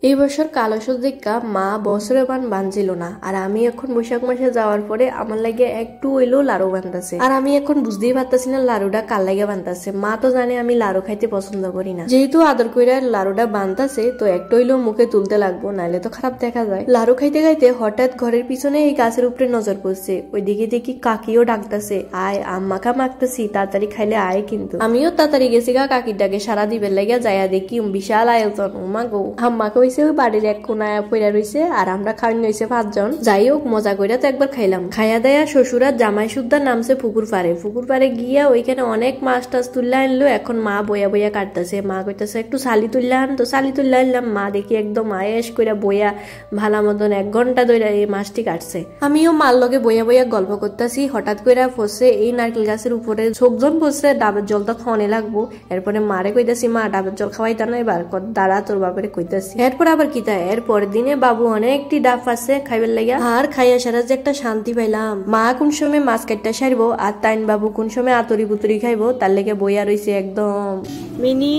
এই বছর কালসর দেখা মা বছরে বানছিল না, আর আমি এখন বৈশাখ মাসে যাওয়ার পরে আমার লাগে একটু হইলেও লাড়ু বানতেছে। আর আমি এখন বুঝতেই পারতাছি না লাড়ুটা কার লাগে বানতেছে। মা তো জানে আমি লাড়ু খাইতে পছন্দ করি না, যেহেতু আদর কইরা লাড়ুটা বানতাছে তো একটু হইলেও মুখে তুলতে লাগবো, নাহলে তো খারাপ দেখা যায়। লাড়ু খাইতে খাইতে হঠাৎ ঘরের পিছনে এই গাছের উপরে নজর পড়ছে। ওইদিকে দেখি কাকিও ডাকতেছে, আয় আম্মাকা মাখতেছি, তাড়াতাড়ি খাইলে আয়। কিন্তু আমিও তাড়াতাড়ি গেছি কাকির ডাকে সারা দিবের লাগিয়া যাইয়া দেখি বিশাল আয়োজন। মা গো, আম্মাকে হইছে ওই বাড়ির এক কোনায় পইরা রইছে, আর আমরা খাওয়ান হইছে 5 জন। যাই হোক মজা কইরা তো একবার খাইলাম। খাইয়া দেয়া শ্বশুরা জামাই সুদ্ধা নামছে পুকুর পাড়ে গিয়া ওইখানে অনেক মাছ টাছ তুললা আনলো। এখন মা বইয়া বইয়া কাটতেছে। মা কইতেছে একটু সালি তুললা আন, তো সালি তুললা আনলাম। মা দেখি একদম আয়েস কইরা বইয়া ভালা মতন 1 ঘন্টা ধরে এই মাছটি কাটছে। আমিও মার লগে বইয়া বইয়া গল্প করতেছি। হঠাৎ কইরা ফসে এই নারকেল গাছের উপরে ছোকজন ফসে ডাবের জল তো খাওয়ানে লাগবো। এরপরে মারে কইতাছি, মা ডাবের জল খাওয়াইতা না এবার, দাঁড়া তোর বাপের কইতাছি। এরপর আবার কিতা, এরপর দিনে বাবু অনেকটি ডাব আছে খাইবার লাগিয়া। আর খাইয়া সারা যে একটা শান্তি পাইলাম। মা কোন সময় মাছ কাটটা সারবো, আর তাইন বাবু কোন সময় আতরি বুতরি খাইবো, তার লেগে বইয়া রইছে একদম। মিনি